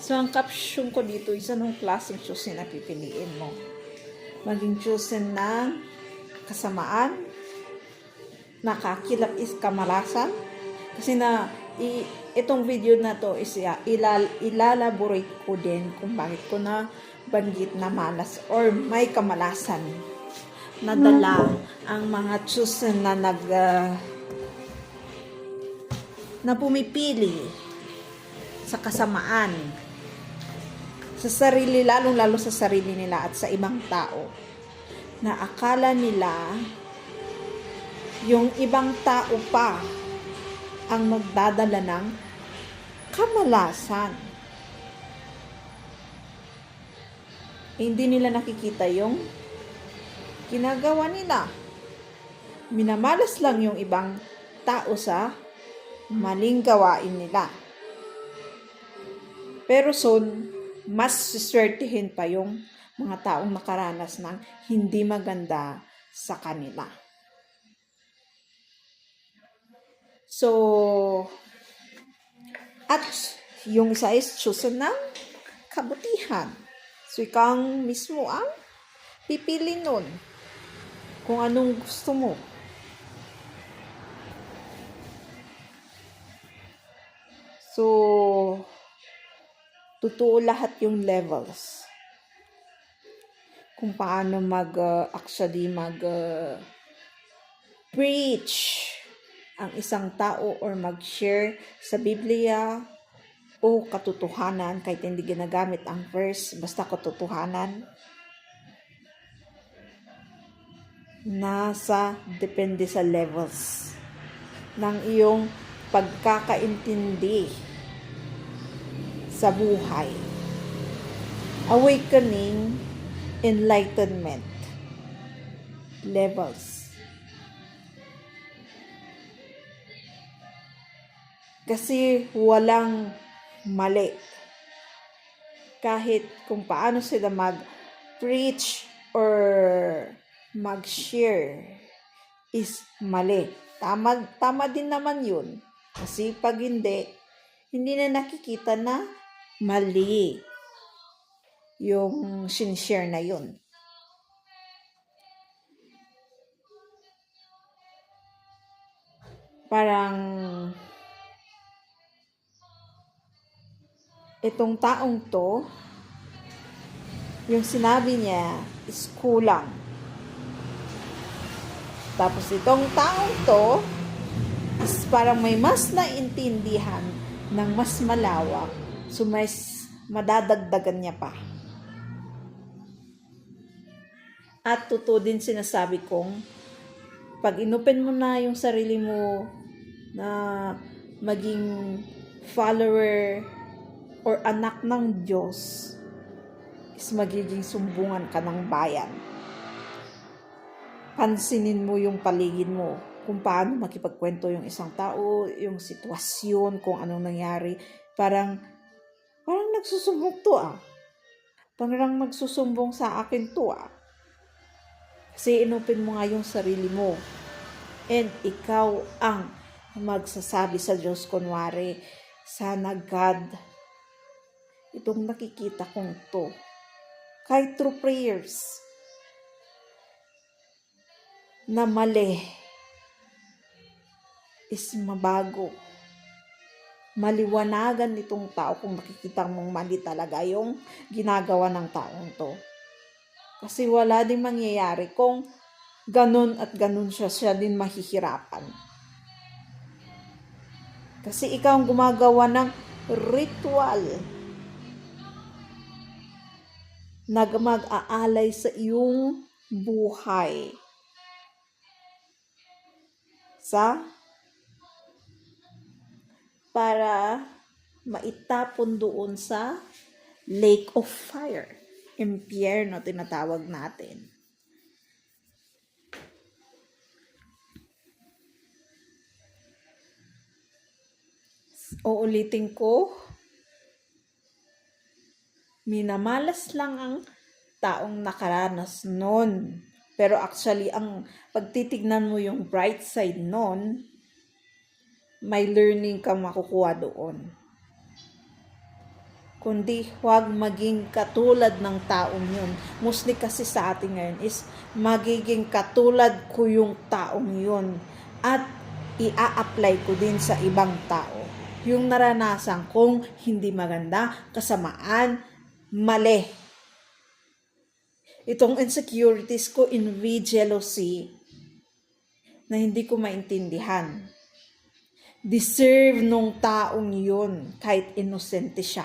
So, ang caption ko dito is anong klaseng chosen na pipiliin mo. Maging chosen ng kasamaan, nakakilap is kamalasan. Kasi itong video na to is ilalaborate ko din kung bakit ko na banggit na malas or may kamalasan nadala ang mga chosen na na pumipili sa kasamaan sa sarili, lalong-lalo sa sarili nila at sa ibang tao, na akala nila yung ibang tao pa ang magdadala ng kamalasan. Hindi nila nakikita yung ginagawa nila. Minamalas lang yung ibang tao sa maling gawain nila. Pero soon, mas siswertihin pa yung mga taong nakaranas ng hindi maganda sa kanila. So, at yung isa is chosen ng kabutihan. So, ikaw mismo ang pipili nun kung anong gusto mo. So, totoo lahat yung levels. Kung paano preach ang isang tao or mag-share sa Biblia o katotohanan, kahit hindi ginagamit ang verse, basta katotohanan. Depende sa levels ng iyong pagkakaintindi sa buhay. Awakening, enlightenment levels. Kasi walang mali. Kahit kung paano sila mag-preach or mag-share is mali. Tama din naman yun. Kasi pag hindi na nakikita na mali yung sinishare na yun. Parang itong taong to, yung sinabi niya is kulang. Tapos itong taong to is parang may mas naintindihan ng mas malawak, so mas madadagdagan niya pa. At totoo din sinasabi kong pag inopen mo na yung sarili mo na maging follower or anak ng Diyos, is magiging sumbungan ka ng bayan. Pansinin mo yung paligid mo, kung paano makipagkwento yung isang tao, yung sitwasyon, kung anong nangyari. Parang nagsusumbong to Parang nagsusumbong sa akin to Kasi inopen mo nga yung sarili mo. And ikaw ang magsasabi sa Diyos, kunwari, sana God, itong nakikita kong to, kahit through prayers, na mali is mabago. Maliwanagan nitong tao kung nakikita mong mali talaga yung ginagawa ng taong to. Kasi wala din mangyayari kung ganun at ganun siya din mahihirapan. Kasi ikaw ang gumagawa ng ritual na mag-aalay sa iyong buhay para maitapon doon sa lake of fire. Impyerno tinatawag natin. Uulitin ko, minamalas lang ang taong nakaranas nun. Pero actually, ang pagtitignan mo yung bright side nun, may learning kang makukuha doon. kundi huwag maging katulad ng taong yun. Mostly kasi sa atin ngayon is magiging katulad ko yung taong yun at ia-apply ko din sa ibang tao. Yung naranasan kong hindi maganda, kasamaan, mali. Itong insecurities ko, envy, jealousy, na hindi ko maintindihan. Deserve nung taong yun, kahit inosente siya.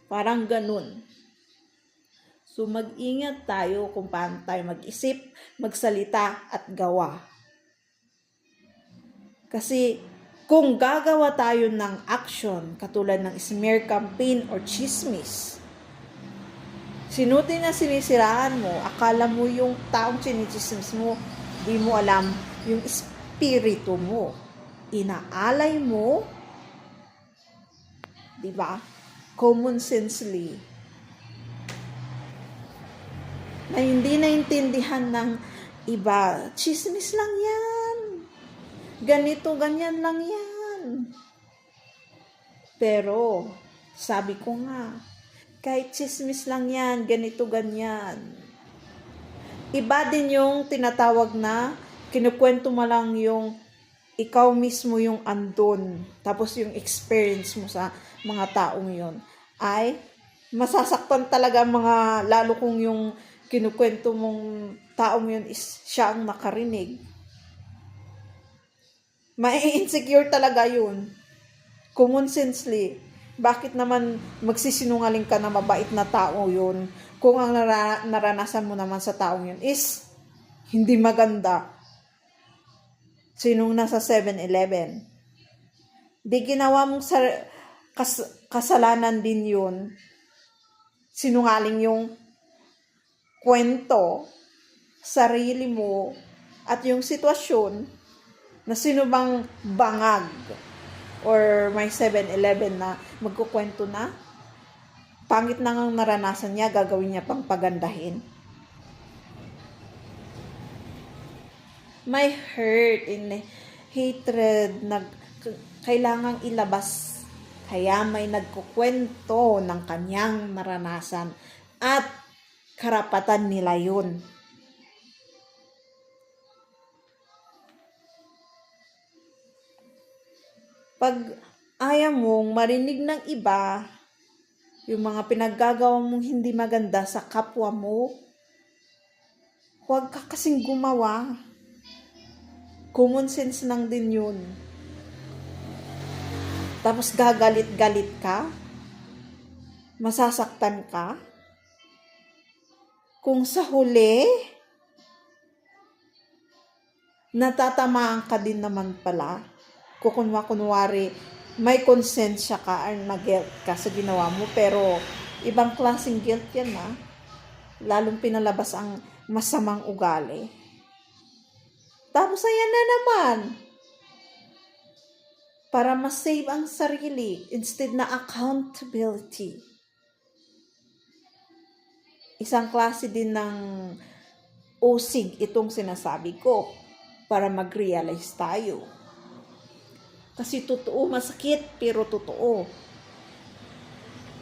Parang ganun. So mag-ingat tayo kung paano tayo mag-isip, magsalita at gawa. Kasi kung gagawa tayo ng action, katulad ng smear campaign or chismis, sinuti na sinisiraan mo, akala mo yung taong sinichismis mo, di mo alam yung espiritu mo. Inaalay mo, di ba? Common sensely. Na hindi naintindihan ng iba, chismis lang yan. Ganito, ganyan lang yan. Pero, sabi ko nga, kahit chismis lang yan, ganito, ganyan. Iba din yung tinatawag na kinukwento mo lang yung ikaw mismo yung andun. Tapos yung experience mo sa mga taong yun. Ay, masasaktan talaga mga, lalo kung yung kinukwento mong taong yun is siya ang nakarinig. Mai-insecure talaga yun. Common sensely. Bakit naman magsisinungaling ka na mabait na tao yun kung ang naranasan mo naman sa taong yun is hindi maganda? Sinong nasa 7-Eleven? Di ginawa mong kasalanan din yun. Sinungaling yung kwento, sarili mo, at yung sitwasyon na sino bang bangag or may 7-Eleven na magkukwento na pangit na ang naranasan niya, gagawin niya pang pagandahin. May hurt and hatred na kailangang ilabas. Kaya may nagkukwento ng kanyang naranasan at karapatan nila yun. Pag ayaw mong marinig ng iba, yung mga pinaggagawa mong hindi maganda sa kapwa mo, huwag ka kasing gumawa. Common sense lang din yun. Tapos gagalit-galit ka, masasaktan ka. Kung sa huli, natatamaan ka din naman pala. Kunwari, may konsensya ka or na-guilt ka sa ginawa mo, pero ibang klaseng guilt yan ha. Lalong pinalabas ang masamang ugali. Tapos ayan na naman. Para ma-save ang sarili instead na accountability. Isang klase din ng usig itong sinasabi ko para mag-realize tayo. Kasi totoo, masakit, pero totoo.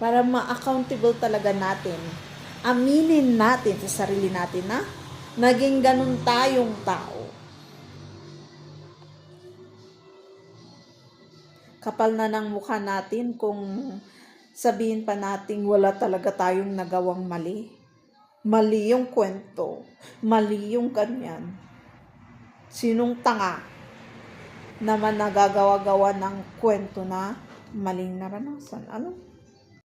Para ma-accountable talaga natin, aminin natin sa sarili natin na naging ganun tayong tao. Kapal na ng mukha natin kung sabihin pa natin wala talaga tayong nagawang mali. Mali yung kwento, mali yung ganyan. Sinong tanga naman nagagawa-gawa ng kwento na maling naranasan? Ano?